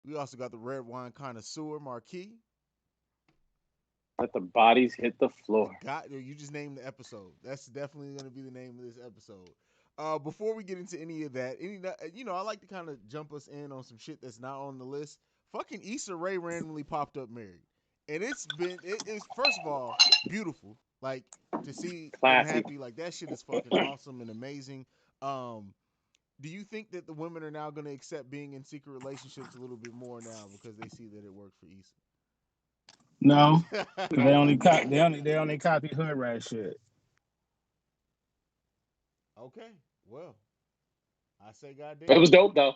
We also got the red wine connoisseur Marquis. Let the bodies hit the The floor. guy, you just named the episode. That's definitely going to be the name of this episode. Before we get into any of that, I like to kind of jump us in on some shit that's not on the list. Fucking Issa Rae randomly popped up married, and it's first of all beautiful, like to see them Classy. happy. Like that shit is fucking awesome and amazing. Um, do you think that the women are now going to accept being in secret relationships a little bit more now because they see that it worked for No, Issa? because No. they only copy hood rat shit. Okay, well, I say It goddamn. was dope though.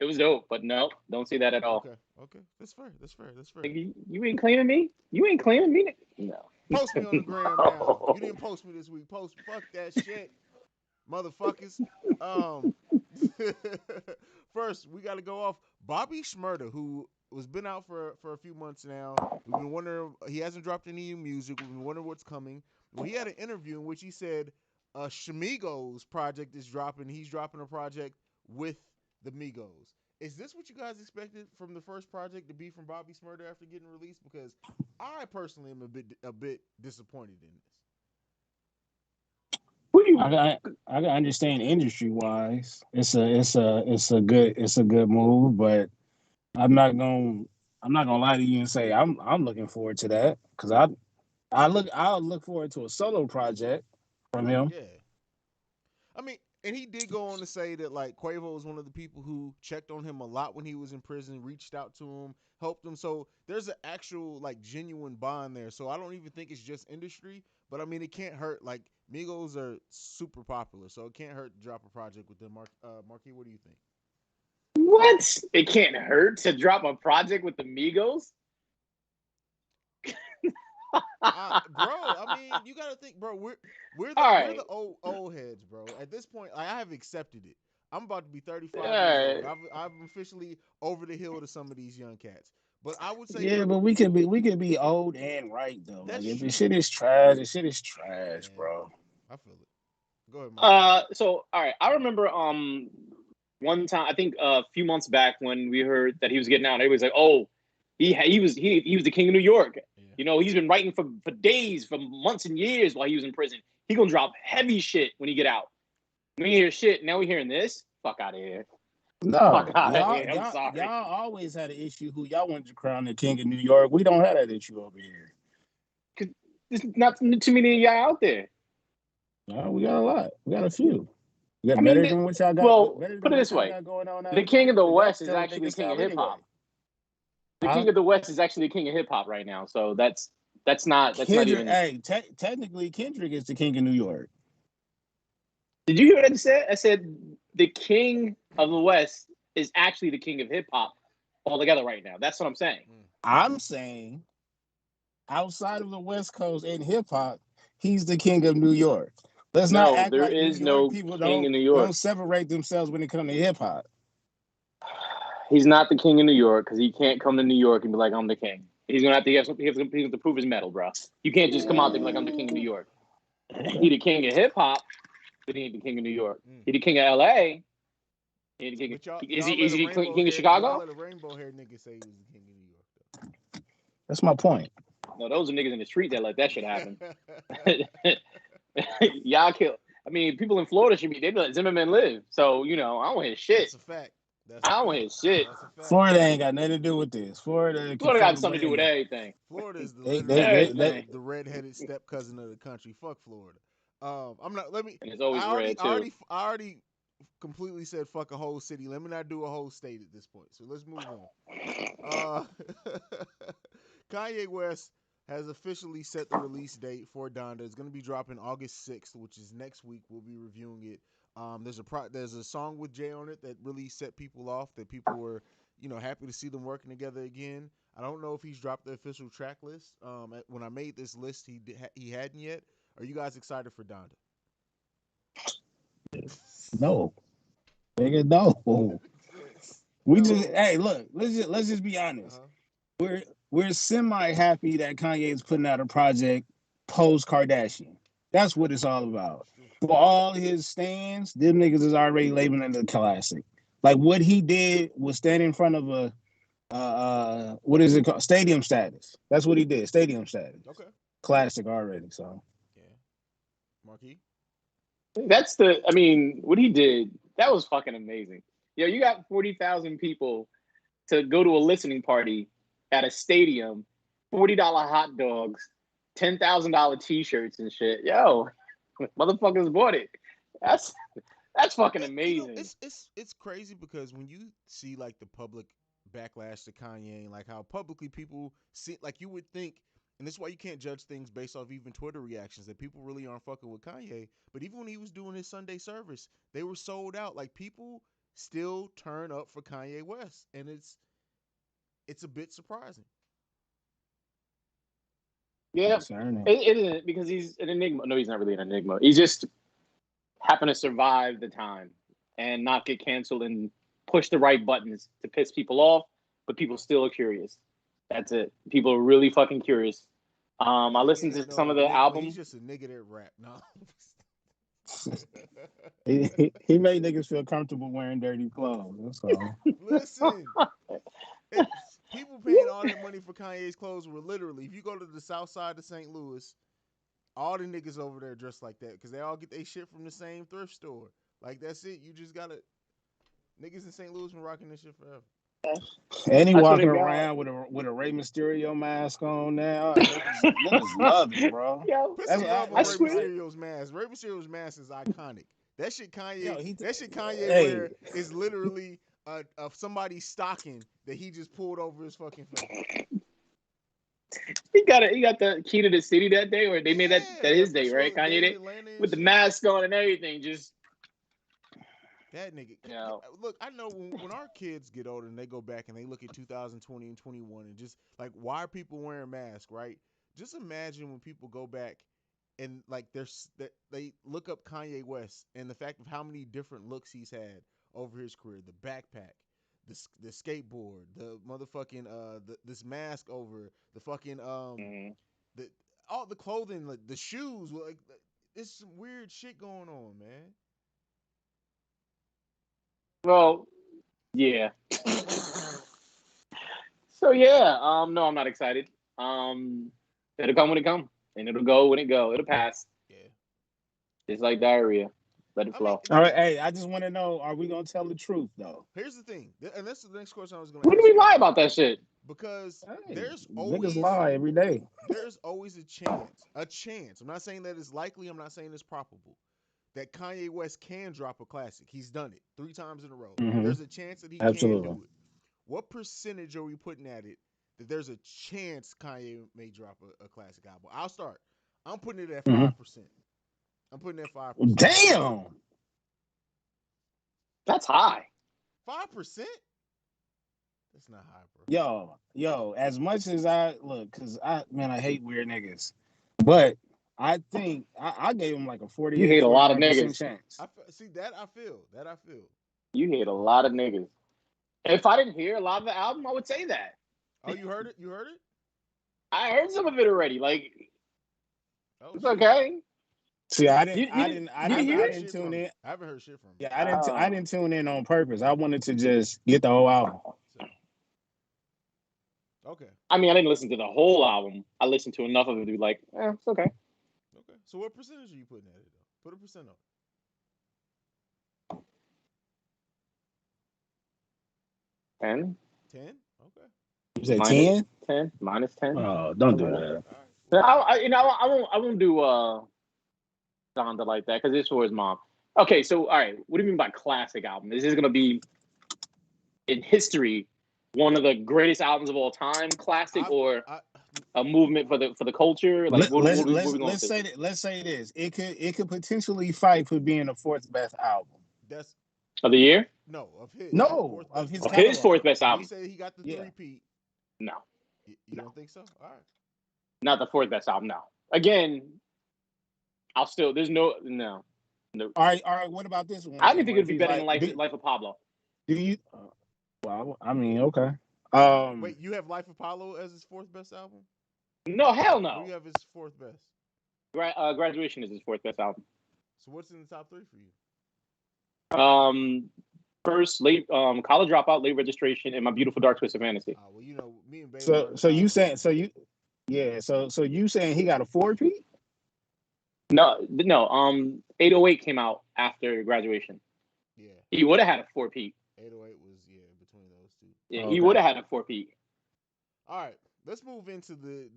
It was dope, but no, don't see that at all. Okay, okay, that's fair. That's fair. That's fair. Like, you ain't claiming me. You ain't claiming me. No. Post me on the gram now. You didn't post me this week. Post fuck that shit, motherfuckers. Um, first we got to go off Bobby Shmurda, who was been out for a few months now. We've been wondering he hasn't dropped any new music. We've been wondering what's coming. Well, he had an interview in which he said Shamigo's project is dropping. He's dropping a project with the Migos. Is this what you guys expected from the first project to be from Bobby Shmurda after getting released? Because I personally am a bit disappointed in this. Who you? I can understand industry wise. It's a good move, but I'm not gonna I'm not gonna lie to you and say I'm looking forward to that because I'll look forward to a solo project from him. Yeah, I mean, and he did go on to say that like Quavo was one of the people who checked on him a lot when he was in prison, reached out to him, helped him. So there's an actual like genuine bond there. So I don't even think it's just industry, but I mean it can't hurt. Like Migos are super popular, so it can't hurt to drop a project with them. Marquis, what do you think? What? It can't hurt to drop a project with the Migos. Bro, I mean, you gotta think, bro. We're the All we're right. the old heads, bro. At this point, like, I have accepted it. I'm about to be All 35 years old. right. I'm officially over the hill to some of these young cats. But I would say Yeah, for but we could be old and right though. Like that's if the true. shit is trash, the shit is trash, Yeah, bro. I feel it. Go ahead, Marquis. So all right. I remember one time I think a few months back when we heard that he was getting out. Everybody's like, oh, he was the king of New York. Yeah, You know, he's been writing for days, for months and years while he was in prison. He gonna drop heavy shit when he get out. We hear shit. Now we hearing this. Fuck out of here. Fuck No, out of here. I'm sorry. y'all always had an issue who y'all wanted to crown the king of New York. We don't have that issue over here. Cause there's not too many of y'all out there. No, we got a lot. We got a few. We I got mean, better than what y'all got. well, Better put than it what this y'all way: got going on the out king of here. the But y'all West is still a actually nigga the king of style hip anyway. hop. The Huh? king of the West is actually the king of hip hop right now. So that's not Kendrick, even. hey, technically Kendrick is the king of New York. Did you hear what I said? I said the king of the West is actually the king of hip hop altogether right now. That's what I'm saying. mm. I'm saying outside of the West Coast and hip hop, he's the king of New York. Let's not No, act there like New is York no people king in New York. don't separate themselves when it comes to hip hop. He's not the king of New York because he can't come to New York and be like, I'm the king. He's gonna have to he has to prove his medal, bro. You can't just come out there and be like, I'm the king of New York. He Okay. the king of hip hop, but he ain't the king of New York. Mm. He the king of LA. He ain't the king. But y'all Is he y'all let is a he rainbow king of hair y'all Chicago? let a rainbow hair nigga say he was the king of New That's my point. No, those are niggas in the street that let that shit happen. York Y'all kill. I mean, people in Florida should be. They let Zimmerman live. So I don't hear shit. That's a fact. That's a I don't fact. hear shit. That's a fact. Florida ain't got nothing to do with this. Florida can Florida fuck got something to do with whatever. everything. Florida is They, literally they, Everything. they, the redheaded step cousin of the country. Fuck Florida. I'm not. Let me. And it's always red too. I already completely said fuck a whole city. Let me not do a whole state at this point. So let's move on. Kanye West has officially set the release date for Donda. It's going to be dropping August 6th, which is next week. We'll be reviewing it. There's a song with Jay on it that really set people off. That people were happy to see them working together again. I don't know if he's dropped the official track list. When I made this list, he hadn't yet. Are you guys excited for Donda? no, nigga, no. We just No. hey, look, let's just be honest. Uh-huh. We're semi happy that Kanye is putting out a project post Kardashian. That's what it's all about. It's true. For all his stands, them niggas is already labeling it a classic. Like what he did was stand in front of a what is it called? Stadium status. That's what he did. Stadium status. Okay. Classic already. So Yeah. Marquis. I mean, what he did, that was fucking amazing. Yo, you got 40,000 people to go to a listening party at a stadium, $40 hot dogs, $10,000 t-shirts and shit. Yo, motherfuckers bought it. That's fucking amazing. It's crazy because when you see like the public backlash to Kanye and like how publicly people see, like you would think, and this is why you can't judge things based off even Twitter reactions, that people really aren't fucking with Kanye. But even when he was doing his Sunday service, they were sold out. Like people still turn up for Kanye West, and it's a bit surprising. Yeah, it isn't because he's an enigma. No, he's not really an enigma. He just happened to survive the time and not get canceled and push the right buttons to piss people off, but people still are curious. That's it. People are really fucking curious. I listened to some of the album. He's just a nigga that rap. No. he made niggas feel comfortable wearing dirty clothes. That's all. Listen, people paying all that money for Kanye's clothes were literally, if you go to the south side of St. Louis, all the niggas over there dressed like that because they all get their shit from the same thrift store. Like, that's it. You just gotta. Niggas in St. Louis been rocking this shit forever. And he walking around with a Rey Mysterio mask on now. Niggas love it, bro. Yo, put some love on Rey Mysterio's mask. Rey Mysterio's mask is iconic. That shit Kanye wear is literally of somebody's stocking that he just pulled over his fucking face. He got the key to the city that day, or they made that his day, right? Kanye Day with the mask on and everything, just. That nigga. No. Look, I know when our kids get older and they go back and they look at 2020 and 21 and just like, why are people wearing masks, right? Just imagine when people go back and like they look up Kanye West and the fact of how many different looks he's had over his career. The backpack, the skateboard, the motherfucking this mask over, the fucking the all the clothing, like the shoes, like there's some weird shit going on, man. Well, yeah. So yeah, no, I'm not excited. It'll come when it comes, and it'll go when it go. It'll pass. Yeah. It's like diarrhea. Let it flow. All right, hey, I just want to know: are we gonna tell the truth though? Here's the thing, and that's the next question I was gonna. When do we lie about that shit? Because there's always niggas lie every day. There's always a chance. I'm not saying that it's likely. I'm not saying it's probable that Kanye West can drop a classic. He's done it 3 times in a row. Mm-hmm. There's a chance that he can do it. What percentage are we putting at it that there's a chance Kanye may drop a classic album? I'll start. I'm putting it at 5%. I'm putting it at 5%. Damn. That's high. 5%? That's not high, bro. Yo, as much as I look, because I hate weird niggas. But I think I gave him like a 40. You hate a lot of niggas. Chance. I feel. You hate a lot of niggas. If I didn't hear a lot of the album, I would say that. Oh, you heard it? I heard some of it already. Like, it's okay. See, I didn't tune in. I haven't heard shit from him. Yeah, I didn't tune in on purpose. I wanted to just get the whole album. Okay. I mean, I didn't listen to the whole album. I listened to enough of it to be like, it's okay. Okay. So what percentage are you putting at it, though? Put a percent on it. 10? 10? Okay. You said 10? 10? Minus 10? Oh, don't do that. I won't do Donda like that because it's for his mom. Okay, so, all right. What do you mean by classic album? Is this going to be, in history, one of the greatest albums of all time, classic, or a movement for the culture? Like, let's say this. It could potentially fight for being the 4th best album. That's of the year? No, of his. No, of his 4th best album. He said he got the 3-peat. No. You don't think so? All right. Not the 4th best album. No. Again, I'll still. There's no. All right. What about this one? I didn't think it'd be better than Life of Pablo. Do you? Well, I mean, okay. Wait, you have Life of Pablo as his 4th best album? No, hell no. Or you have his 4th best? Graduation is his 4th best album. So what's in the top 3 for you? First, late college dropout, late registration, and My Beautiful Dark Twisted Fantasy. Well, you know, me and Baylor are So the so you same. saying so you saying he got a 4P? No. 808 came out after graduation. Yeah, He would have had a 4P. 808 was between those two. Yeah, he Okay. would have had a 4P. All right, let's move into the.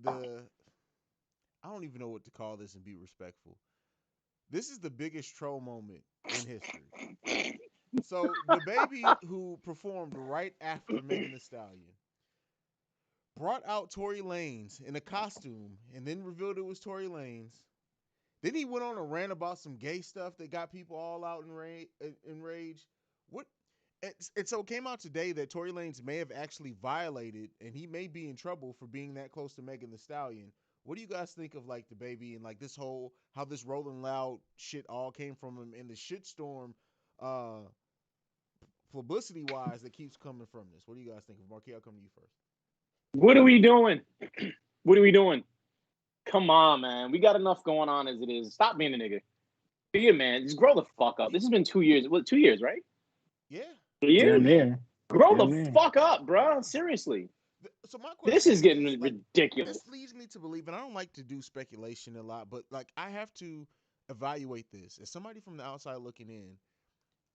I don't even know what to call this and be respectful. This is the biggest troll moment in history. So DaBaby, who performed right after Megan Thee Stallion, brought out Tory Lanez in a costume and then revealed it was Tory Lanez. Then he went on a rant about some gay stuff that got people all out in rage. What? So it came out today that Tory Lanez may have actually violated, and he may be in trouble for being that close to Megan Thee Stallion. What do you guys think of like DaBaby and like this whole how this Rolling Loud shit all came from him and the shitstorm, uh, publicity wise that keeps coming from this? What do you guys think of? Marquis, I'll come to you first. What are we doing? What are we doing? Come on, man. We got enough going on as it is. Stop being a nigga. Be a man. Just grow the fuck up. This has been 2 years. What, 2 years, right? Yeah. 3 years? Damn near. Grow Damn the near. fuck up, bro. Seriously. So my question This is getting like, ridiculous. this leads me to believe, and I don't like to do speculation a lot, but like I have to evaluate this as somebody from the outside looking in.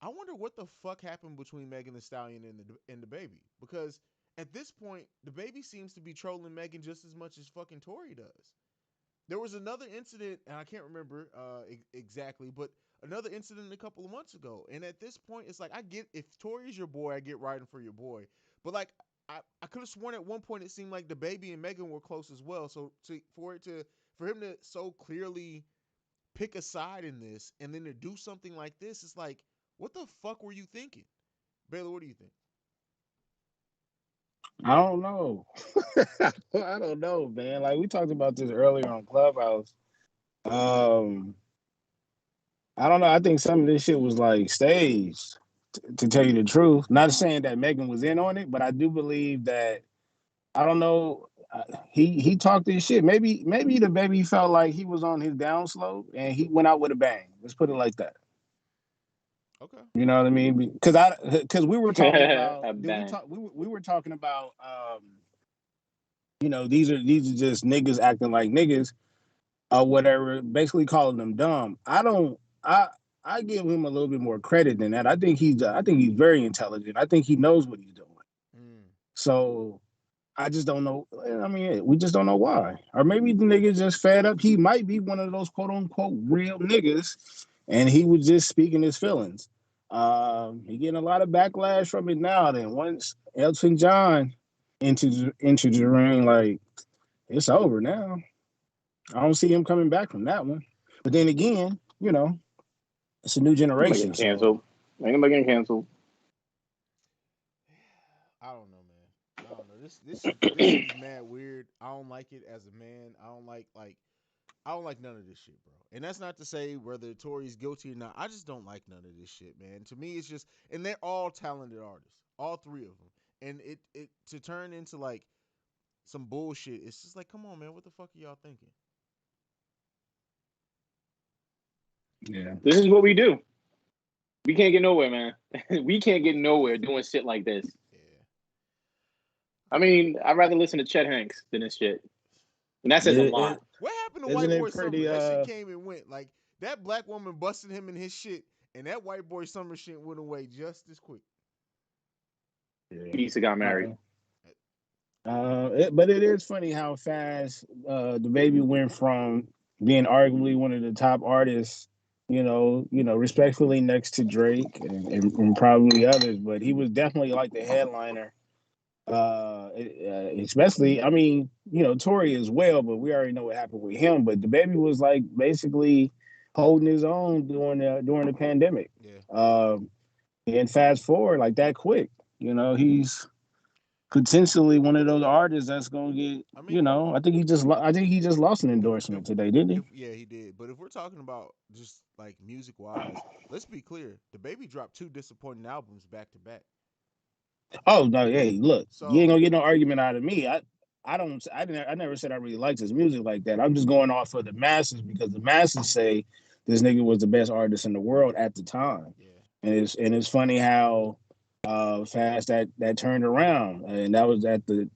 I wonder what the fuck happened between Megan Thee Stallion and DaBaby, because at this point, DaBaby seems to be trolling Megan just as much as fucking Tory does. There was another incident, and I can't remember exactly, but another incident a couple of months ago. And at this point, it's like I get if Tory's your boy, I get riding for your boy. But like I could have sworn at one point it seemed like DaBaby and Megan were close as well. So for him to so clearly pick a side in this and then to do something like this, it's like, what the fuck were you thinking? Baylor, what do you think? I don't know. I don't know, man. Like we talked about this earlier on Clubhouse. Um, I don't know. I think some of this shit was like staged. To tell you the truth, not saying that Megan was in on it, but I do believe that I don't know. He talked this shit. Maybe DaBaby felt like he was on his downslope and he went out with a bang. Let's put it like that. Okay. You know what I mean? Because we were talking about A did we bang. talk we were talking about these are just niggas acting like niggas or whatever, basically calling them dumb. I give him a little bit more credit than that. I think he's very intelligent. I think he knows what he's doing. Mm. So I just don't know. I mean, we just don't know why. Or maybe the nigga just fed up. He might be one of those quote unquote real niggas, and he was just speaking his feelings. He getting a lot of backlash from it now. Then once Elton John into the ring, like it's over now. I don't see him coming back from that one. But then again, it's a new Nobody generation. getting canceled. Ain't nobody getting canceled. I don't know, man. I don't know. This shit is mad weird. I don't like it as a man. I don't like I don't like none of this shit, bro. And that's not to say whether Tory's guilty or not. I just don't like none of this shit, man. To me, it's just, and they're all talented artists, all three of them. And it to turn into like some bullshit. It's just like, come on, man. What the fuck are y'all thinking? Yeah. This is what we do. We can't get nowhere, man. We can't get nowhere doing shit like this. Yeah. I mean, I'd rather listen to Chet Hanks than this shit. And that says a lot. What happened to Isn't White it Boy pretty, Summer? That shit came and went. Like that black woman busted him in his shit, and that White Boy Summer shit went away just as quick. Issa got married. But it is funny how fast DaBaby went from being arguably one of the top artists, respectfully next to Drake and probably others, but he was definitely like the headliner. Especially, I mean, Tory as well, but we already know what happened with him. But DaBaby was like basically holding his own during the pandemic. Yeah. And fast forward like that quick, he's potentially one of those artists that's gonna get. I mean, I think he just lost an endorsement today, didn't he? Yeah, he did. But if we're talking about just like music wise, let's be clear: DaBaby dropped 2 disappointing albums back to back. Oh no! Hey, look, you ain't So gonna get no argument out of me. I never said I really liked his music like that. I'm just going off of the masses because the masses say this nigga was the best artist in the world at the time. yeah, and it's funny how fast that turned around, and that was at the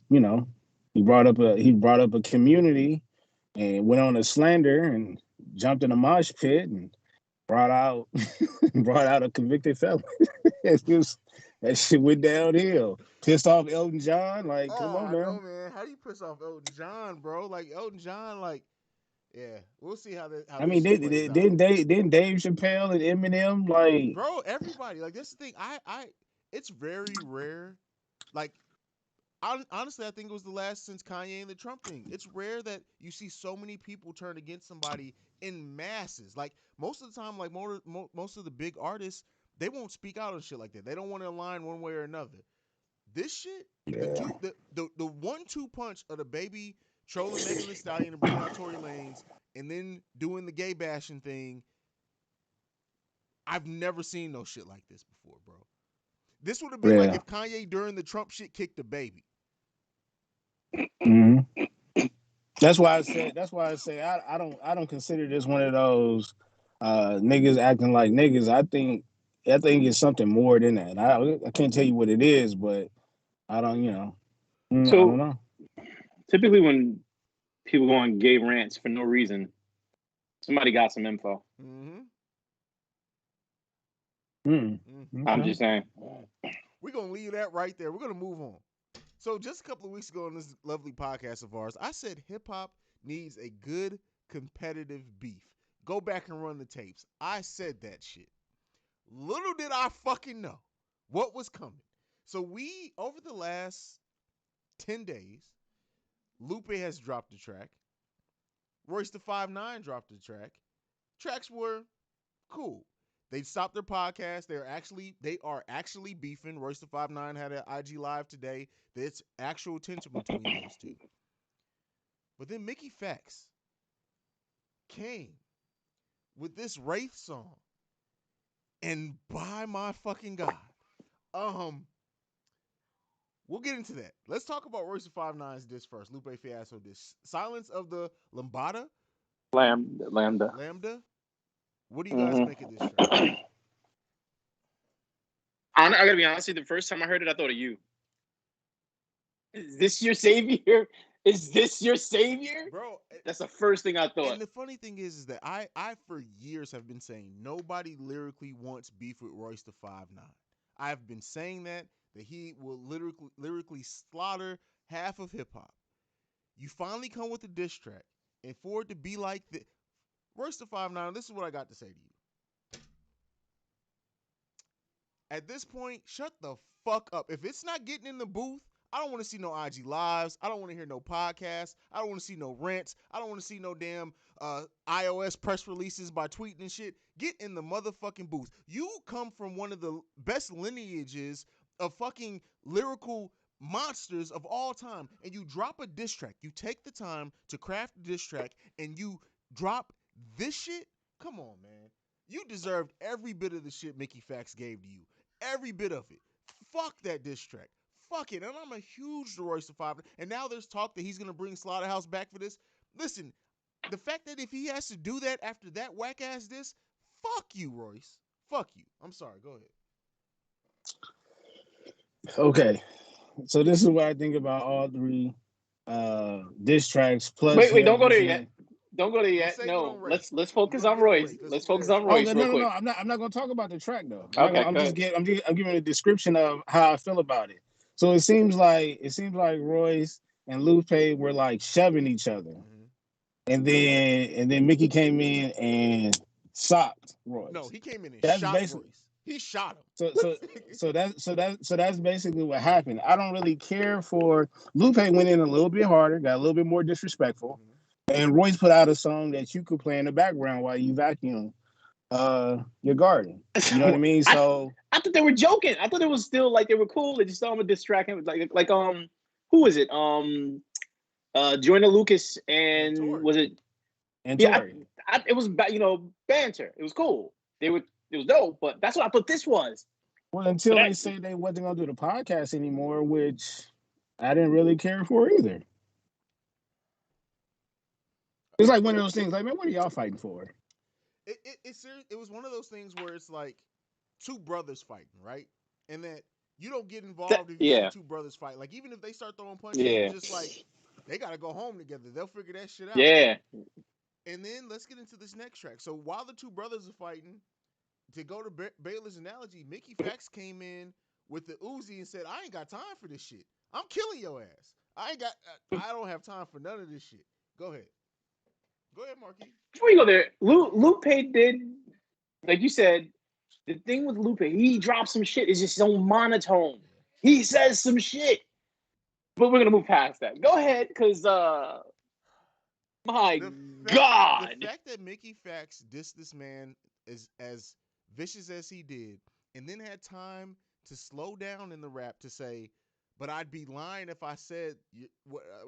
he brought up a community and went on a slander and jumped in a mosh pit and brought out brought out a convicted felon. That shit went downhill. Pissed off Elton John, like come Oh, on I know, now. man. How do you piss off Elton John, bro? Like Elton John, like, yeah, we'll see how I this mean, shit plays out. didn't Dave Chappelle and Eminem like Bro, everybody, like, this is the thing. It's very rare. Like, honestly, I think it was the last since Kanye and the Trump thing. It's rare that you see so many people turn against somebody in masses. Like most of the time, like most of the big artists, they won't speak out on shit like that. They don't want to align one way or another. This shit, yeah the 1-2 punch of DaBaby trolling Megan Thee Stallion and bringing out Tory Lanez, and then doing the gay bashing thing. I've never seen no shit like this before, bro. This would have been like yeah. if Kanye during the Trump shit kicked DaBaby. Mm-hmm. That's why I say I don't consider this one of those niggas acting like niggas. I think it's something more than that. I can't tell you what it is, but I don't I don't So know. typically when people go on gay rants for no reason, somebody got some info. Mm-hmm. I'm Okay. just saying. We're going to leave that right there. We're going to move on. So just a couple of weeks ago on this lovely podcast of ours, I said hip-hop needs a good competitive beef. Go back and run the tapes. I said that shit. Little did I fucking know what was coming. So over the last 10 days, Lupe has dropped a track. Royce the 5'9" dropped a track. Tracks were cool. They stopped their podcast. They are actually beefing. Royce the 5'9" had an IG live today. There's actual tension between those two. But then Mickey Factz came with this Wraith song. And by my fucking God. We'll get into that. Let's talk about Royce the 5'9's diss first. Lupe Fiasco diss. Silence of the Lambada. Lambda. What do you guys make of this track? I gotta be honest with you, the first time I heard it, I thought of you. Is this your savior? Is this your savior? Bro, that's the first thing I thought. And the funny thing is that I for years have been saying nobody lyrically wants beef with Royce the 5'9". I've been saying that he will lyrically slaughter half of hip hop. You finally come with a diss track, and for it to be like this, Royce the 5'9", this is what I got to say to you. At this point, shut the fuck up. If it's not getting in the booth, I don't want to see no IG lives. I don't want to hear no podcasts. I don't want to see no rants. I don't want to see no damn iOS press releases by tweeting and shit. Get in the motherfucking booth. You come from one of the best lineages of fucking lyrical monsters of all time, and you drop a diss track. You take the time to craft a diss track, and you drop this shit? Come on, man. You deserved every bit of the shit Mickey Factz gave to you. Every bit of it. Fuck that diss track. Fuck it. And I'm a huge Royce the 5'9", and now there's talk that he's going to bring Slaughterhouse back for this. Listen, the fact that if he has to do that after that whack-ass diss, fuck you, Royce. Fuck you. I'm sorry. Go ahead. Okay. So this is what I think about all three diss tracks. Plus, wait, don't go there yet. Don't go there yet. We'll no, let's focus on Royce. Let's focus on Royce. No. I'm not going to talk about the track though. Okay, I'm giving a description of how I feel about it. So it seems like Royce and Lupe were like shoving each other, and then Mickey came in and socked Royce. No, he came in and shot Royce. He shot him. So that's basically what happened. I don't really care for Lupe went in a little bit harder, got a little bit more disrespectful, and Royce put out a song that you could play in the background while you vacuum your garden. You know what I mean? So I thought they were joking. I thought it was still like they were cool. They just thought I'm a distract him. Like who was it? Joyner Lucas and Tory. Was it? And Tory. It was banter. It was cool. It was dope, but that's what I thought this was. Well, until they said they wasn't gonna do the podcast anymore, which I didn't really care for either. It's like one of those things. Like, man, what are y'all fighting for? It was one of those things where it's like, two brothers fighting, right? And that you don't get involved if you see Yeah. two brothers fight. Like even if they start throwing punches, Yeah. it's just like they gotta go home together. They'll figure that shit out. Yeah. And then let's get into this next track. So while the two brothers are fighting, to go to Baylor's analogy, Mickey Factz came in with the Uzi and said, "I ain't got time for this shit. I'm killing your ass. I don't have time for none of this shit." Go ahead. Go ahead, Marquis. Before you go there, Lupe did, like you said, the thing with Lupe, he drops some shit. It's just so monotone. He says some shit. But we're gonna move past that. Go ahead, because my God. The fact that Mickey Factz dissed this man as vicious as he did, and then had time to slow down in the rap to say, "But I'd be lying if I said,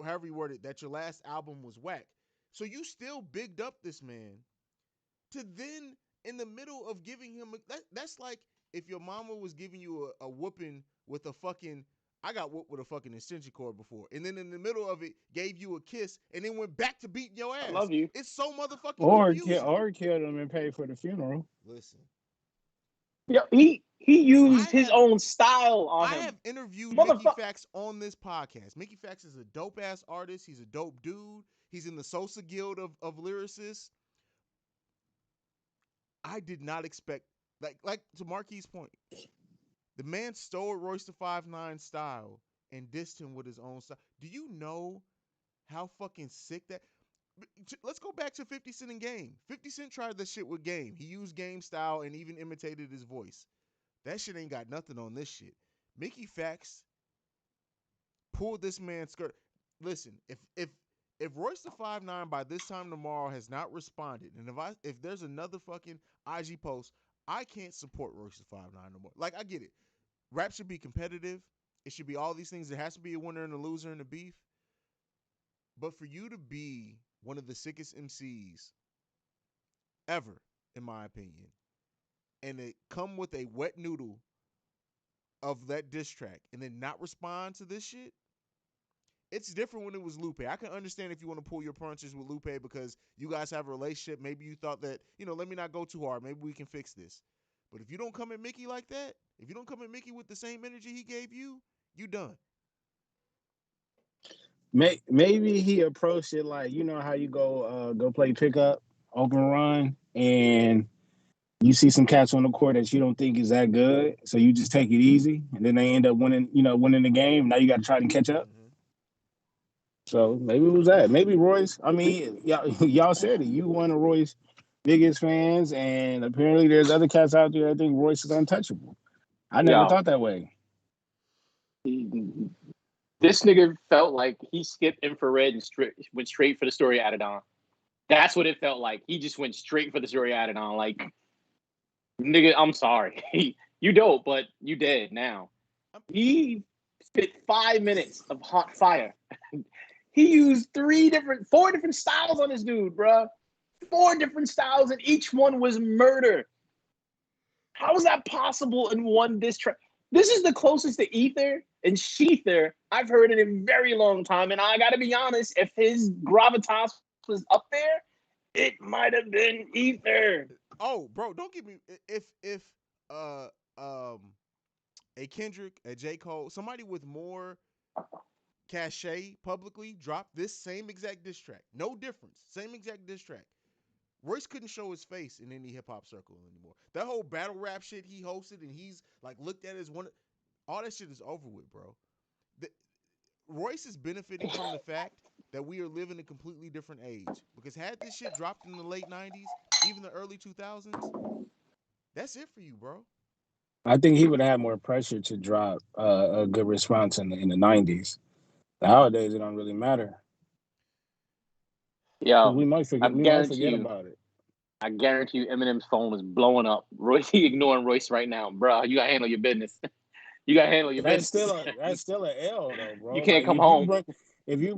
however you worded, that your last album was whack." So you still bigged up this man to then, in the middle of giving him that's like if your mama was giving you a whooping with a fucking I got whooped with a fucking extension cord before, and then in the middle of it gave you a kiss and then went back to beating your I ass. love you. It's so motherfucking Or confusing. killed him and paid for the funeral. Listen, Yeah, he used his own style on him. I have interviewed Mickey Factz on this podcast. Mickey Factz is a dope ass artist. He's a dope dude. He's in the Sosa Guild of lyricists. I did not expect like to Marquis' point. The man stole Royce the 5'9" style and dissed him with his own style. Do you know how fucking sick that? Let's go back to 50 Cent and Game. 50 Cent tried that shit with Game. He used Game style and even imitated his voice. That shit ain't got nothing on this shit. Mickey Factz pulled this man's skirt. Listen, if Royce the 5'9" by this time tomorrow has not responded, and if there's another fucking IG post, I can't support Royce the 5'9" no more. Like, I get it. Rap should be competitive. It should be all these things. There has to be a winner and a loser in the beef. But for you to be one of the sickest MCs ever, in my opinion, and it come with a wet noodle of that diss track and then not respond to this shit, it's different when it was Lupe. I can understand if you want to pull your punches with Lupe because you guys have a relationship. Maybe you thought that, let me not go too hard. Maybe we can fix this. But if you don't come at Mickey like that, if you don't come at Mickey with the same energy he gave you, you done. Maybe he approached it like, you know how you go play pickup, open run, and you see some cats on the court that you don't think is that good, so you just take it easy, and then they end up winning the game. Now you got to try to catch up. Mm-hmm. So maybe it was that. Maybe Royce. I mean, y'all said it. You one of Royce's biggest fans, and apparently there's other cats out there that think Royce is untouchable. I never thought that way. This nigga felt like he skipped infrared and went straight for the story added on. That's what it felt like. He just went straight for the story added on. Like, nigga, I'm sorry. You dope, but you dead now. He spit 5 minutes of hot fire. He used 4 different styles on this dude, bro. 4 different styles, and each one was murder. How is that possible in one diss track? This is the closest to Ether and Sheether I've heard in a very long time. And I got to be honest, if his gravitas was up there, it might have been Ether. Oh, bro, don't give me if a Kendrick, a J. Cole, somebody with more cachet publicly dropped this same exact diss track. No difference. Same exact diss track. Royce couldn't show his face in any hip hop circle anymore. That whole battle rap shit he hosted and he's like looked at as one, all that shit is over with, bro. Royce is benefiting from the fact that we are living a completely different age. Because had this shit dropped in the late 90s, even the early 2000s, that's it for you, bro. I think he would have had more pressure to drop a good response in the 90s. Nowadays, it don't really matter. Yeah, we might forget about it. I guarantee you Eminem's phone is blowing up. Royce, he ignoring Royce right now. Bro, you got to handle your business. You got to handle your business. That's still an L, though, bro. You can't come home. If you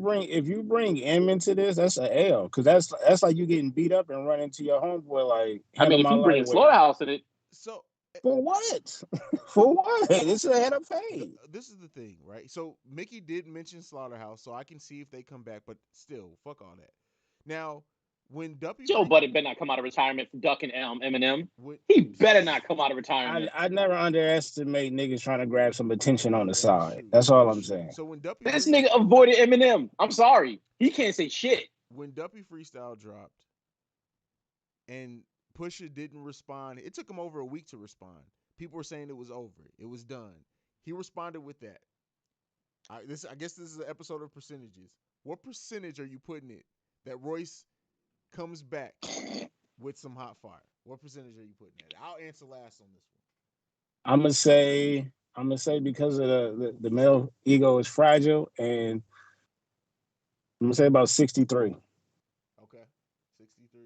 bring M into this, that's an L. Because that's like you getting beat up and run into your homeboy like, I mean, if you bring Slaughterhouse in it. So for what? For what? This is ahead of pay. This is the thing, right? So Mickey did mention Slaughterhouse, so I can see if they come back, but still, fuck all that. Now, when Duppy Joe Free, Budden better not come out of retirement for ducking Eminem. when, He better not come out of retirement. I never underestimate niggas trying to grab some attention on the that is side. true. That's That all is I'm true. saying. So when Duppy This Free, nigga avoided Eminem. I'm sorry. He can't say shit. when Duppy Freestyle dropped, and Pusha didn't respond, it took him over a week to respond. People were saying it was over. It was done. He responded with that. I guess this is an episode of percentages. What percentage are you putting it that Royce comes back with some hot fire? What percentage are you putting it? I'll answer last on this one. I'm gonna say because of the male ego is fragile, and I'm gonna say about 63. Okay, 63.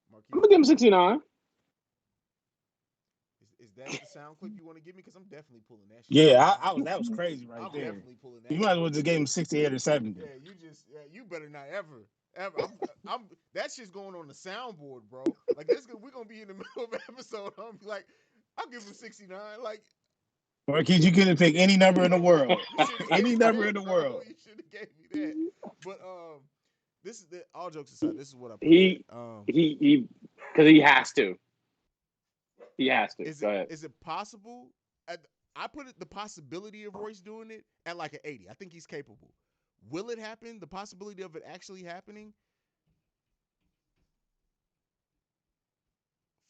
I'm Marquise, gonna give him 69. is that the sound clip you want to give me? Because I'm definitely pulling that shit. Yeah, that was crazy right I'm there. definitely pulling that. You might as well just give him 68 or 70. Yeah, you better not ever. I'm that shit's going on the soundboard, bro. Like we're gonna be in the middle of the episode. I'm like, I'll give him 69. Like, Marquise, you couldn't pick any number in the world. you should Any number in the world. You should have gave me that. But this is all jokes aside. This is what I put. He because he has to. He has to. Go ahead. Is it possible? I put it the possibility of Royce doing it at like an 80. I think he's capable. Will it happen? The possibility of it actually happening?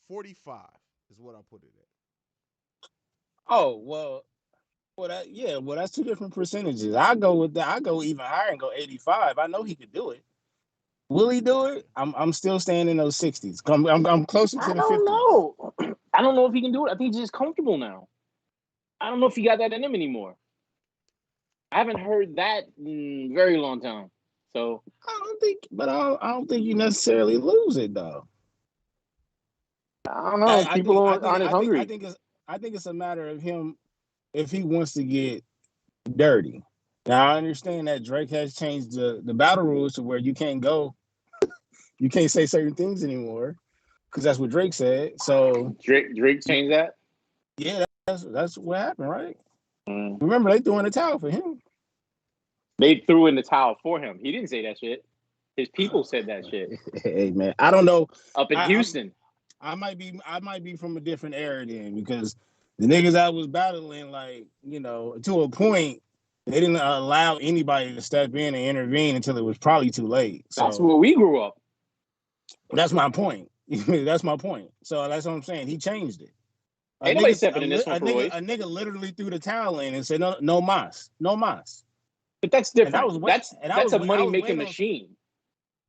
45 is what I put it at. Oh well, that's two different percentages. I go with that. I go even higher and go 85. I know he could do it. Will he do it? I'm still staying in those 60s. I'm closer to the 50s. I don't know. I don't know if he can do it. I think he's just comfortable now. I don't know if he got that in him anymore. I haven't heard that in a very long time. So I don't think you necessarily lose it though. I don't know. People aren't as hungry. I think it's a matter of him if he wants to get dirty. Now I understand that Drake has changed the battle rules to where you can't say certain things anymore because that's what Drake said. So Drake changed that. Yeah, that's what happened, right? Remember, they threw in the towel for him. They threw in the towel for him. He didn't say that shit. His people said that shit. Hey man, I don't know. Up in Houston. I might be from a different era then because the niggas I was battling, like, to a point, they didn't allow anybody to step in and intervene until it was probably too late. So that's where we grew up. That's my point. That's my point. So that's what I'm saying. He changed it. Ain't nobody stepping in this one for Royce. A nigga literally threw the towel in and said, no mas. But that's different. That's a money-making machine.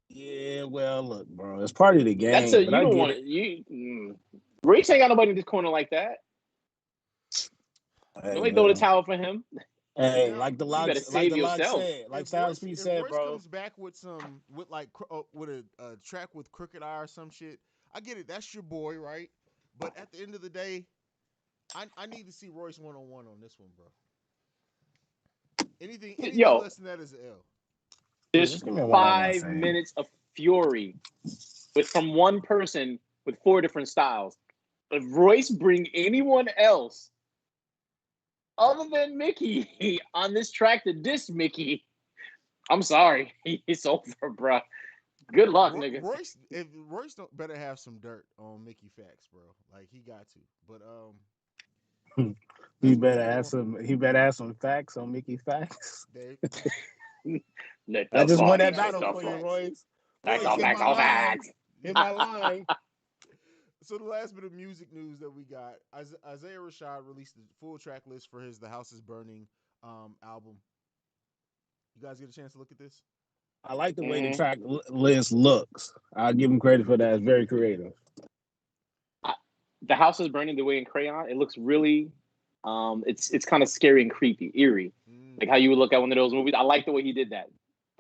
Yeah, well, look, bro, it's part of the game. You don't want it. Royce ain't got nobody in this corner like that. Nobody throw the towel for him. Hey, like the lock yourself. Said, like Styles P said, Royce bro. comes back with a track with Crooked Eye or some shit. I get it. That's your boy, right? But at the end of the day, I need to see Royce one-on-one on this one, bro. Anything less than that is an L. Just 5 minutes of fury from one person with 4 different styles. If Royce bring anyone else other than Mickey on this track to diss Mickey, I'm sorry. It's over, bro. Good luck, nigga. Royce don't better have some dirt on Mickey Factz, bro. Like, he got to. But he better have some facts on Mickey Factz. I just won that battle for you, Royce. Facts. Hit my line. So the last bit of music news that we got, Isaiah Rashad released the full track list for his The House is Burning album. You guys get a chance to look at this? I like the way the track list looks. I'll give him credit for that. It's very creative. The House is Burning, the way in crayon, it looks really, it's kind of scary and creepy, eerie. Like how you would look at one of those movies. I like the way he did that.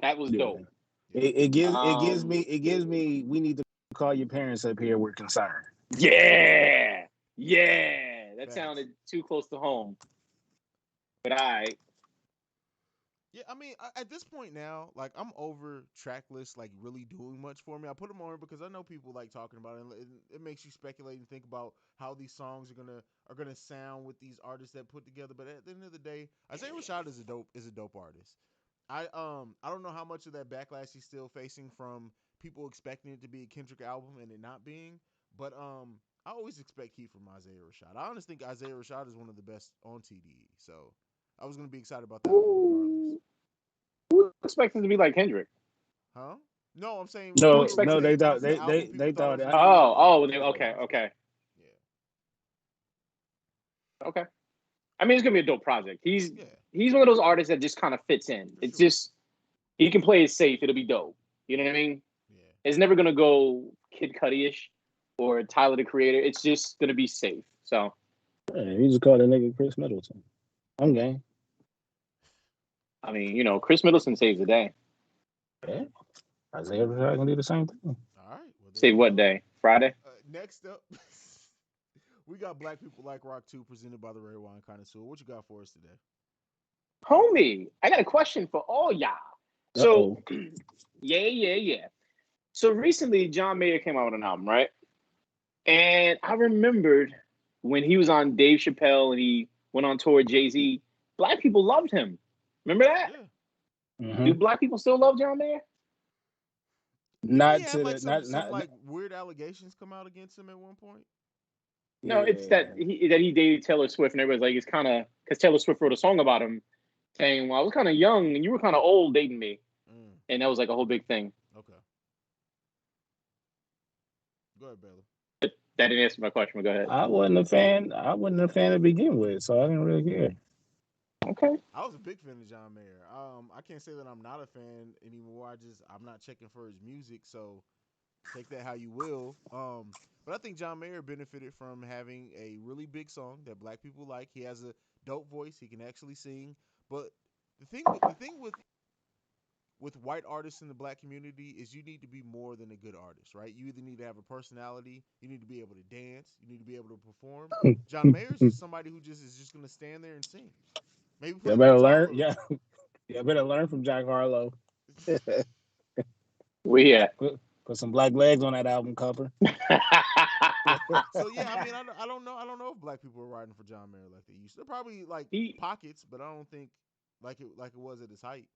That was dope. It gives me. We need to call your parents up here. We're concerned. Yeah. That sounded too close to home. But Yeah, I mean, at this point now, like, I'm over track lists, like, really doing much for me. I put them on because I know people like talking about it. And it makes you speculate and think about how these songs are gonna sound with these artists that put together. But at the end of the day, Isaiah Rashad is a dope artist. I don't know how much of that backlash he's still facing from people expecting it to be a Kendrick album and it not being. But I always expect heat from Isaiah Rashad. I honestly think Isaiah Rashad is one of the best on TDE. So I was gonna be excited about that album regardless. Who expects it to be like Kendrick? Huh? No, I'm saying Who No, expects no, it? they thought the album people they thought thought it was that. gonna be Okay. yeah. Okay. I mean, it's gonna be a dope project. He's Yeah, one of those artists that just kind of fits in. for It's sure. just he can play it safe. It'll be dope. You know what I mean? Yeah. It's never gonna go Kid Cudi-ish or Tyler the Creator. It's just gonna be safe. So Hey, he just called that nigga Chris Middleton. I'm game. I mean, you know, Chris Middleton saves the day. Yeah. Isaiah Rashad gonna do the same thing. All right. Well, there Save you what go. day? Friday? Next up, we got Black People Like Rock 2 presented by the Red Wine Connoisseur. What you got for us today? Homie, I got a question for all y'all. So, yeah. So recently, John Mayer came out with an album, right? And I remembered when he was on Dave Chappelle and he went on tour with Jay-Z, Black people loved him. Remember that? Yeah. Mm-hmm. Do Black people still love John Mayer? Not He to had like the some like weird allegations come out against him at one point. No, it's that he dated Taylor Swift, and everybody's like, it's kind of because Taylor Swift wrote a song about him, saying, "Well, I was kind of young, and you were kind of old dating me," and that was like a whole big thing. Okay. Go ahead, Baylor. That didn't answer my question, but go ahead. I wasn't a fan to begin with, so I didn't really care. Okay. I was a big fan of John Mayer. I can't say that I'm not a fan anymore. I'm not checking for his music, so take that how you will. But I think John Mayer benefited from having a really big song that Black people like. He has a dope voice. He can actually sing. But the thing with white artists in the Black community is you need to be more than a good artist, right? You either need to have a personality, you need to be able to dance, you need to be able to perform. John Mayer's just somebody who is just going to stand there and sing. Maybe play You the better guitar a learn. little Yeah, you better learn from Jack Harlow. Where he at? Put some black legs on that album cover. So yeah, I mean, I don't know if Black people are riding for John Mayer like they used to. They're probably like pockets, but I don't think like it was at his height.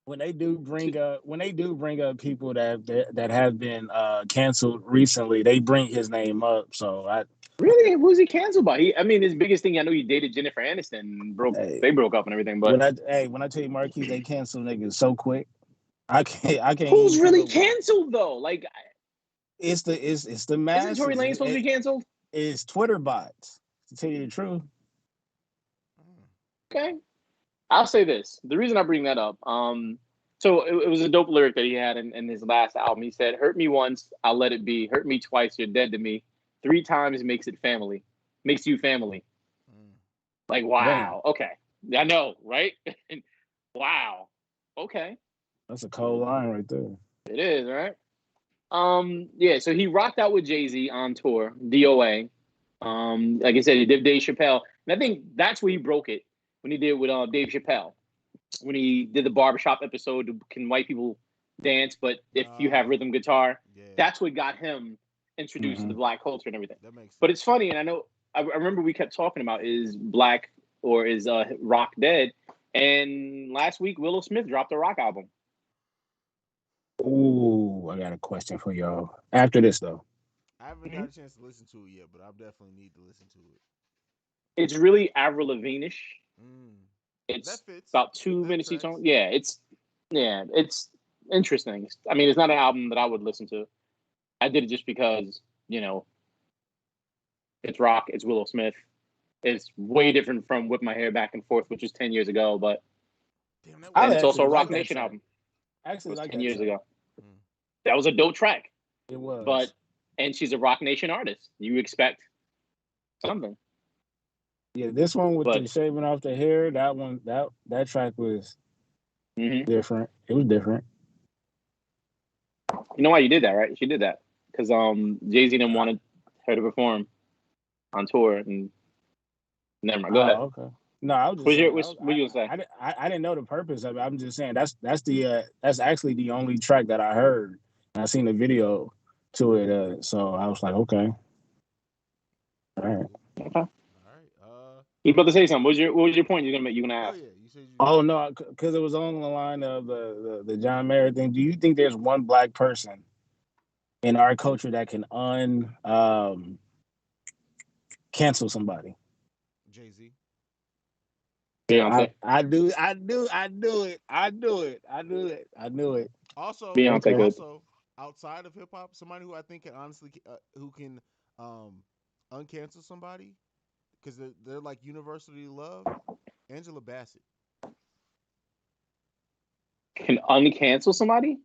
When they do bring up people that have been canceled recently, they bring his name up. So Really? Who's he canceled by? I mean, his biggest thing, I know he dated Jennifer Aniston and they broke up and everything, but when I tell you Marquise, they cancel niggas so quick. I can't who's even really canceled though? Like it's the masses. Isn't Tory Lanez supposed to be canceled? It's Twitter bots, to tell you the truth. Okay. I'll say this. The reason I bring that up, so it was a dope lyric that he had in his last album. He said, "Hurt me once, I'll let it be. Hurt me twice, you're dead to me. 3 times makes you family." Like, wow. Damn. Okay. I know, right? Wow. Okay. That's a cold line right there. It is, right? Yeah, so he rocked out with Jay-Z on tour, DOA. Like I said, he did Dave Chappelle. And I think that's where he broke it, when he did with Dave Chappelle. When he did the barbershop episode, Can White People Dance, but if you have rhythm guitar, that's what got him introduced to the Black culture and everything. That makes sense. But it's funny, and I remember we kept talking about is Black or is rock dead? And last week, Willow Smith dropped a rock album. Ooh, I got a question for y'all. After this, though. I haven't got a chance to listen to it yet, but I definitely need to listen to it. It's really Avril Lavigne-ish. It's about 2 minutes each song. Yeah, it's interesting. I mean, it's not an album that I would listen to. I did it just because, you know, it's rock, it's Willow Smith. It's way different from Whip My Hair Back and Forth, which was 10 years ago, but and it's also a Rock Nation album. Actually, it was like 10 years ago. That was a dope track. It was. And she's a Rock Nation artist. You expect something. Yeah, this one with the shaving off the hair, that track was different. It was different. You know why you did that, right? She did that because Jay-Z didn't want her to perform on tour, and never mind. Go ahead. Okay. No, I was just. What you gonna say? I didn't know the purpose of it. I'm just saying that's actually the only track that I heard. And I seen the video to it, so I was like, okay, all right. Okay. You about to say something? What was your point? You're gonna ask? Oh yeah, you said you. Oh no, because it was on the line of the John Mayer thing. Do you think there's one black person in our culture that can cancel somebody? Jay-Z. Beyonce. I knew it. Also, Beyonce good. also outside of hip hop, somebody who I think can honestly who can uncancel somebody because they're like universally loved. Angela Bassett. Can uncancel somebody?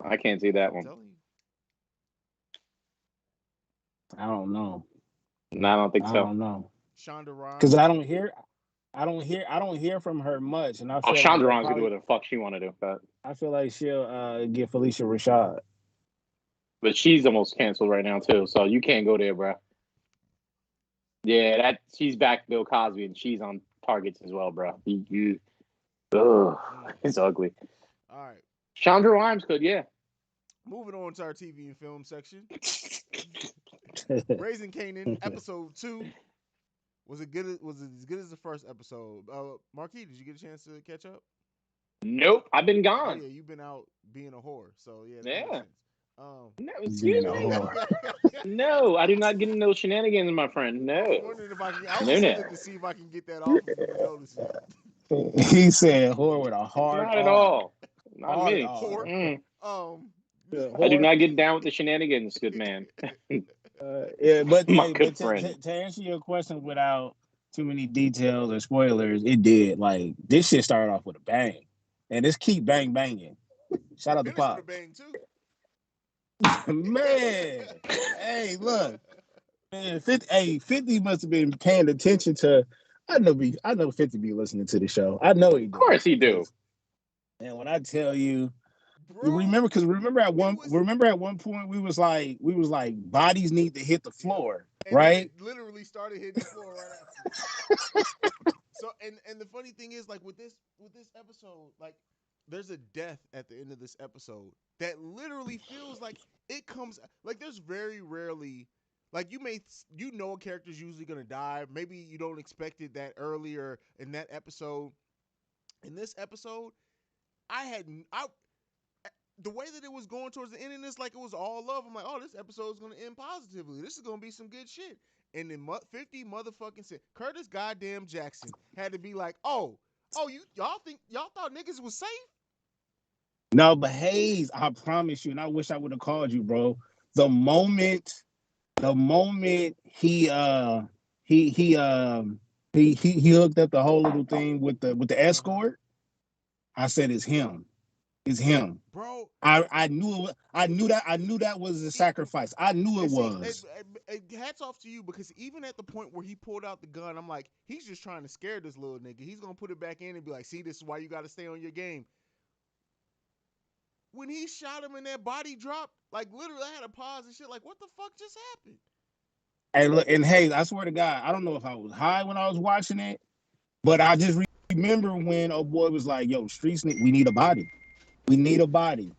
I can't see that I'm one. telling you. I don't know. No, I don't think I so. don't know. Shonda Rhimes. Because I don't hear from her much, and I Oh, feel like Shonda they'll Rhimes can do probably. whatever the fuck she want to do, I feel like she'll get Felicia Rashad. but she's almost canceled right now too. So you can't go there, bro. Yeah, that she's back to Bill Cosby, and she's on targets as well, bro. It's ugly. All right. Shonda Rhimes could, yeah. Moving on to our TV and film section. Raising Kanan, episode 2. Was it as good as the first episode? Marquis, did you get a chance to catch up? Nope, I've been Oh gone. yeah, you've been out being a whore. So yeah, that Yeah. makes sense. No, excuse me. No, I do not get into those shenanigans, my friend. No. I'm wondering if I can. I was looking to see if I can get that off if you notice it. He said whore with a hard Not at R. all. Not Hard me. Whore. I do not get down with the shenanigans, good man. Yeah, but My hey, good but friend. to answer your question without too many details or spoilers, it did. Like this shit started off with a bang, and this keep banging. Shout out to Finish Pop. with a bang too. Man, hey, look, man, 50 must have been paying attention to. I know 50 be listening to the show. I know he do. Of course he do. And when I tell you, Bro, remember at one point we was like bodies need to hit the floor, right? It literally started hitting the floor right after. So and the funny thing is, like with this episode, like there's a death at the end of this episode that literally feels like it comes like there's very rarely like you know a character's usually gonna die. Maybe you don't expect it that earlier in that episode. In this episode, the way that it was going towards the end, and it's like it was all love. I'm like, oh, this episode is going to end positively. This is going to be some good shit. And then 50 motherfucking said Curtis goddamn Jackson had to be like, y'all thought niggas was safe? No, but Hayes, I promise you, and I wish I would have called you, bro. The moment he hooked up the whole little thing with the escort, I said it's him. It's him, bro. I knew that was a sacrifice. I knew it was. Hats off to you because even at the point where he pulled out the gun, I'm like, he's just trying to scare this little nigga. He's gonna put it back in and be like, see, this is why you got to stay on your game. When he shot him and that body dropped, like literally, I had to pause and shit. Like, what the fuck just happened? Hey, look, and hey, I swear to God, I don't know if I was high when I was watching it, but I just remember when old boy was like, "Yo, streets, we need a body. We need a body."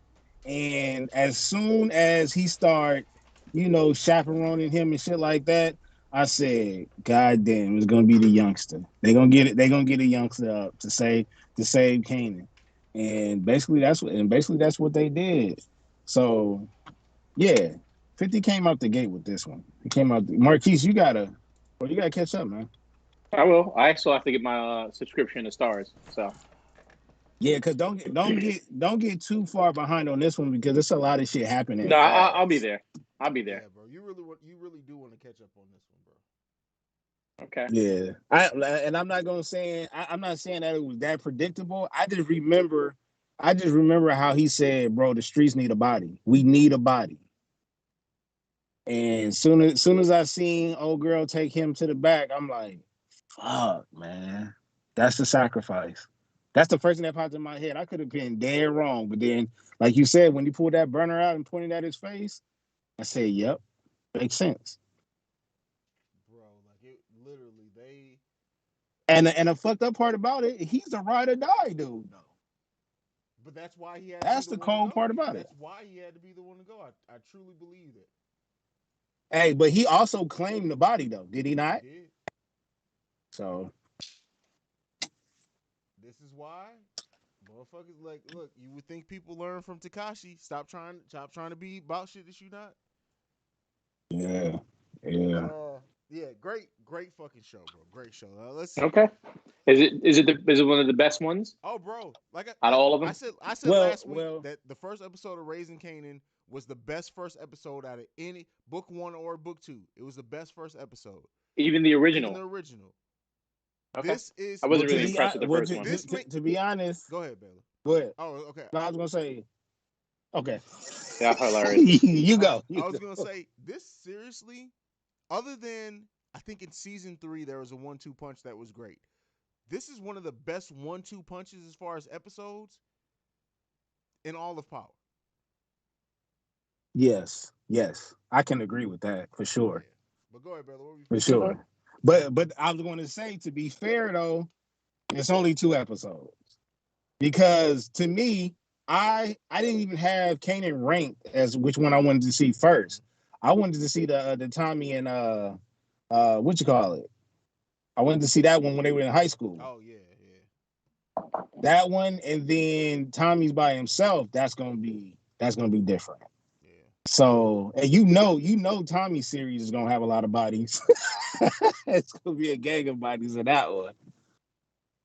And as soon as he started, chaperoning him and shit like that, I said, "God damn, it's gonna be the youngster. They're gonna get it. They're gonna get a youngster up to save Kanan." And basically that's what they did. So yeah, 50 came out the gate with this one. He came out. Marquise, you gotta catch up, man. I will. I still have to get my subscription to Stars. So yeah, because don't get too far behind on this one because there's a lot of shit happening. No, I'll be there. I'll be there. Yeah, bro. You really do want to catch up on this one, bro. Okay. Yeah, I'm not gonna say I'm not saying that it was that predictable. I just remember how he said, "Bro, the streets need a body. We need a body." And soon as I seen old girl take him to the back, I'm like, "Fuck, man, that's the sacrifice." That's the first thing that popped in my head. I could have been dead wrong, but then, like you said, when you pulled that burner out and pointed at his face, I said, "Yep, makes sense." Like it literally they and the fucked up part about it, he's a ride or die dude though. But that's why he had that's to be the cold part about it. That's why he had to be the one to go. I truly believe it. Hey, but he also claimed the body though, did he not? He did. So This is why motherfuckers like look. You would think people learn from Tekashi. Stop trying to be about shit that you not. Yeah. Yeah. But yeah, great fucking show, bro. Great show. Let's. Okay. Is it one of the best ones Oh, bro, like out of all of I them? said Well, last week well, that the first episode of Raising Kanan was the best first episode out of any book one or book two. It was the best first episode, Even the even the original. original. Okay. This is I well wasn't to really be impressed with the well first one. to be honest, Go ahead, Baylor. go ahead. Oh, okay. No, I was gonna say, okay. Yeah, hilarious. You go. I was gonna say this seriously. Other than I think in season 3 there was a 1-2 punch that was great. This is one of the best 1-2 punches as far as episodes in all of Power. Yes, I can agree with that for sure. Yeah. But go ahead, brother. For sure. But I was going to say, to be fair though, it's only 2 episodes because to me, I didn't even have Kanan ranked as which one I wanted to see first. I wanted to see the Tommy and what you call it. I wanted to see that one when they were in high school. Oh yeah. That one, and then Tommy's by himself. That's gonna be different. Yeah. So, and you know, Tommy's series is gonna have a lot of bodies. It's gonna be a gang of bodies in that one.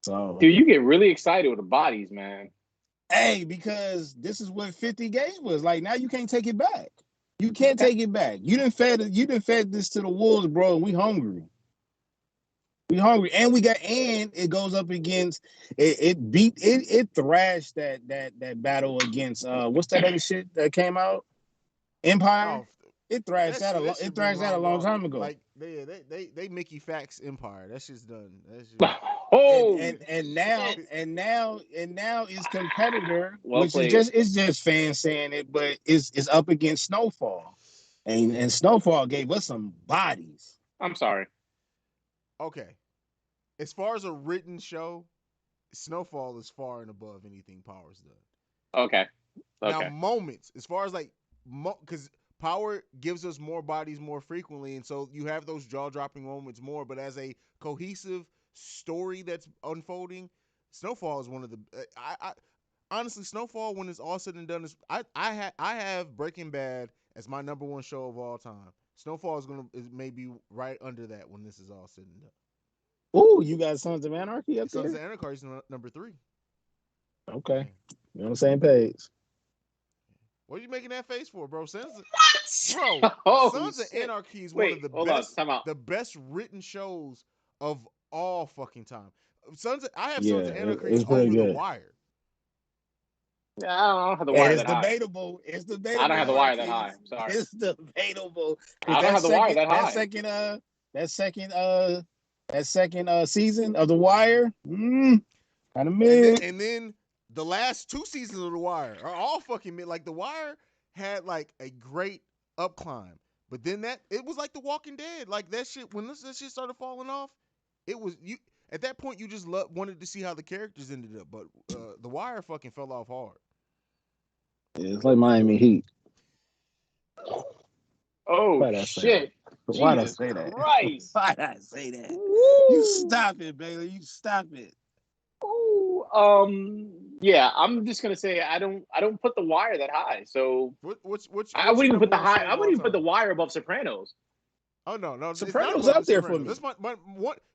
So, Dude, you get really excited with the bodies, man. hey, because this is what 50 Gauge was like. Now you can't take it back. You can't take it back. You didn't fed this to the wolves, bro. And we hungry. And it goes up against it thrashed that battle against what's that other shit that came out? Empire. It thrashed that a long time ago. Like they Mickey Factz Empire. That shit's done. And now its competitor, Well which played. is just fans saying it, but it's up against Snowfall. And Snowfall gave us some bodies. I'm sorry. Okay. As far as a written show, Snowfall is far and above anything Power's done. Okay. Now, moments, as far as like, because Power gives us more bodies more frequently, and so you have those jaw-dropping moments more, but as a cohesive story that's unfolding, Snowfall is one of the, I honestly, Snowfall, when it's all said and done, is I have Breaking Bad as my number one show of all time. Snowfall is maybe right under that when this is all said and done. Oh, you got Sons of Anarchy up there? Sons of Anarchy is number 3. Okay. You're on the same page. What are you making that face for, bro? Sons Sons of Anarchy is one of the best best written shows of all fucking time. I have Yeah, Sons of Anarchy it's over pretty good. The Wire. Yeah, I don't have the wire that high. It's debatable. I don't have the wire that high. Sorry. It's debatable. I don't have the wire that high. That second season of The Wire, kind of mid. And then the last 2 seasons of The Wire are all fucking mid. Like The Wire had like a great up climb, but then it was like The Walking Dead. Like that shit when that shit started falling off, it was you. At that point, you just wanted to see how the characters ended up, but The Wire fucking fell off hard. Yeah, it's like Miami Heat. Oh shit! Why'd I say that? Christ. Why'd I say that? Woo. You stop it, Baylor. You stop it. Ooh, yeah, I'm just gonna say I don't put The Wire that high. So I wouldn't even put I wouldn't even put The Wire above Sopranos. Oh no, Sopranos up there for me.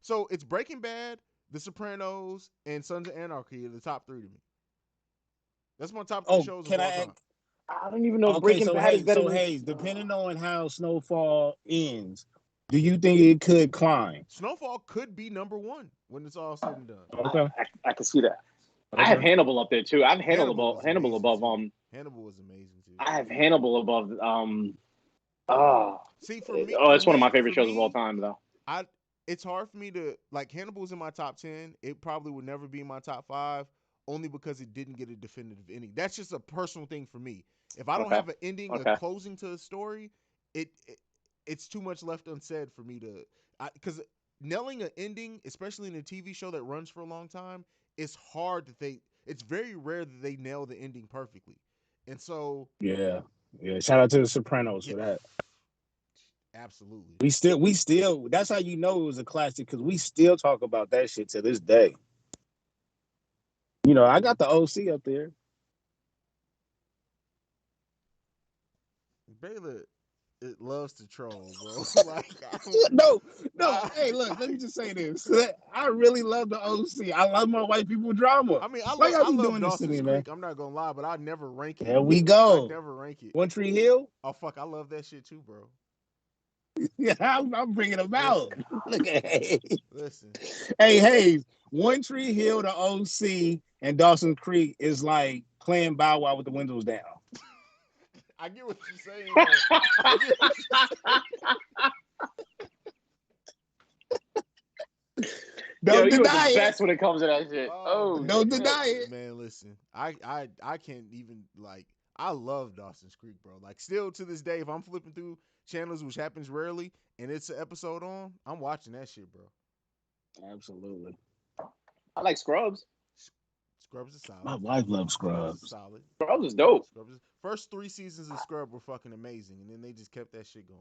So it's Breaking Bad, The Sopranos, and Sons of Anarchy are the top 3 to me. That's my top 3 shows of all time. I don't even know if Breaking Bad is better than... Hayes, depending on how Snowfall ends, do you think it could climb? Snowfall could be number 1 when it's all said and done. Okay. I can see that. Okay. I have Hannibal up there too. I have Hannibal above Hannibal was amazing too. I have Hannibal above See, for me, it's one of my favorite shows of all time though. It's hard for me to like Hannibal's in my top 10. It probably would never be in my top 5 only because it didn't get a definitive ending. That's just a personal thing for me. If I don't have an ending, a closing to the story, it's too much left unsaid for me to because nailing an ending, especially in a TV show that runs for a long time, it's hard that it's very rare that they nail the ending perfectly. And so yeah. Shout out to The Sopranos for that. Absolutely. We still that's how you know it was a classic because we still talk about that shit to this day. You know, I got the OC up there. Baylor, it loves to troll, bro. Like, I don't, No. I, Hey, look, let me just say this. I really love the OC. I love my white people drama. I mean, Why y'all I be love doing this to Dawson's me, man? Creek. I'm not gonna lie, but I never rank it. There we I go. never rank it. One Tree Hill. Oh fuck, I love that shit too, bro. Yeah, I'm bringing them out. Listen, Look at listen. Hey, Hayes. One Tree Hill, the OC, and Dawson Creek is like playing Bow Wow with the windows down. I get what you're saying, though. I get what you're saying. Don't you deny are the it. best when it comes to that shit. Don't shit. deny it. Man, listen, I can't even like. I love Dawson's Creek, bro. Like, still to this day, if I'm flipping through channels, which happens rarely, and it's an episode on, I'm watching that shit, bro. Absolutely. I like Scrubs. Scrubs is solid. My wife loves Scrubs Scrubs. is solid. Scrubs is dope. First 3 seasons of Scrub were fucking amazing, and then they just kept that shit going,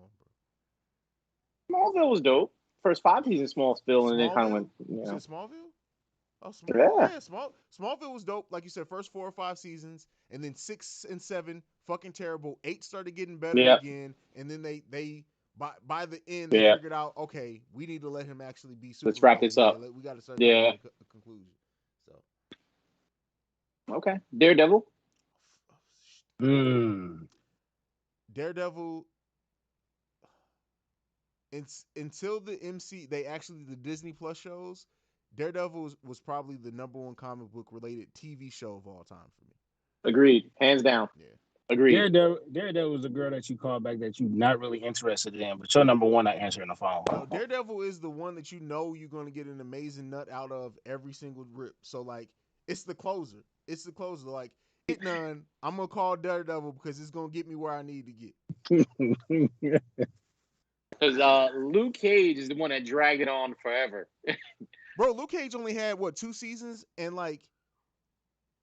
bro. Smallville was dope. First 5 seasons Smallville, and then kind of went. You said Smallville? Oh, Yeah. Smallville was dope. Like you said, first 4 or 5 seasons, and then 6 and 7 fucking terrible. 8 started getting better again, and then they by the end they figured out, okay, we need to let him actually be Superman. Let's wrap this up. We got to start a conclusion. So okay, Daredevil. Daredevil. Until the the Disney Plus shows, Daredevil was probably the #1 comic book related TV show of all time for me. Agreed, hands down. Yeah, agreed. Daredevil was a girl that you called back that you're not really interested in, but your #1 I answer in the phone. No, Daredevil is the one that you know you're going to get an amazing nut out of every single rip. So like, it's the closer. Like, get none. I'm gonna call Daredevil because it's gonna get me where I need to get. Because Luke Cage is the one that dragged it on forever. Bro, Luke Cage only had 2 seasons, and like,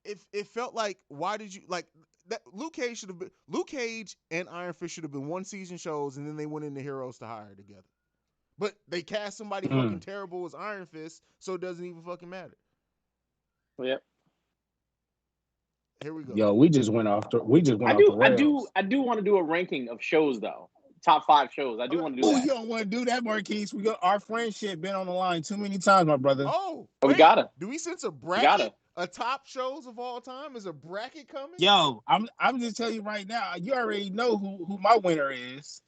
it felt like, why did you like that? Luke Cage and Iron Fist should have been 1 season shows, and then they went into Heroes to Hire together. But they cast somebody fucking terrible as Iron Fist, so it doesn't even fucking matter. Yep. Here we go. Yo, we just went off the rails. I do want to do a ranking of shows though. Top 5 shows. I do want to do that. Oh, you don't want to do that, Marquise. Our friendship been on the line too many times, my brother. Oh, we gotta. Do we sense a bracket? A top shows of all time? Is a bracket coming? Yo, I'm just telling you right now. You already know who my winner is.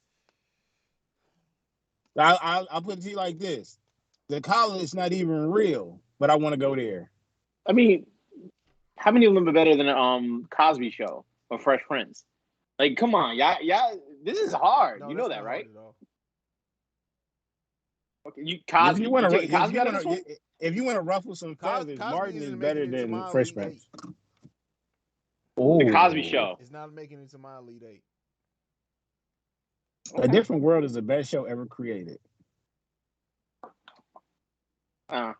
I'll put it to you like this: the college is not even real, but I want to go there. I mean, how many of them are better than Cosby Show or Fresh Prince? Like, come on, y'all. This is hard. No, you know that, right? Okay, Cosby. If you want to ruffle some feathers, Martin is better than Fresh Prince. The Cosby Show. It's not making it to my Elite 8. Okay. A Different World is the best show ever created. I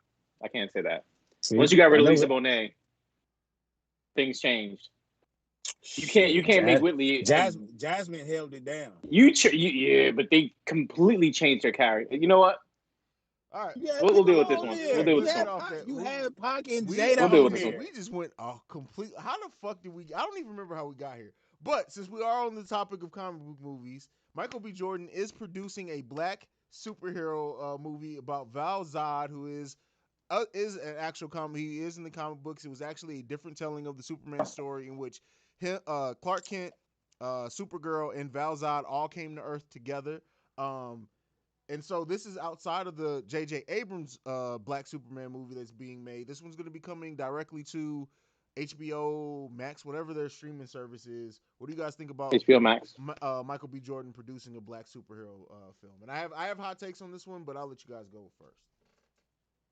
can't say that. See, once you got rid of Lisa Bonet, things changed. You can't make Whitley. Jasmine held it down. But they completely changed her character. You know what? All right, we'll deal with this one. We'll deal with this one. You had Pac and Jada. We'll deal with this one. We just went complete. How the fuck did we? I don't even remember how we got here. But since we are on the topic of comic book movies, Michael B. Jordan is producing a black superhero movie about Val Zod, who is an actual comic. He is in the comic books. It was actually a different telling of the Superman story in which Clark Kent, Supergirl, and Val Zod all came to Earth together. And so this is outside of the J.J. Abrams Black Superman movie that's being made. This one's going to be coming directly to HBO Max, whatever their streaming service is. What do you guys think about HBO Max? Michael B. Jordan producing a black superhero film? And I have hot takes on this one, but I'll let you guys go first.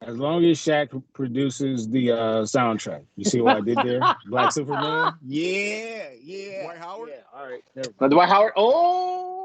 As long as Shaq produces the soundtrack. You see what I did there? Black Superman? Yeah. Dwight Howard? Yeah, all right. Dwight Howard? Oh!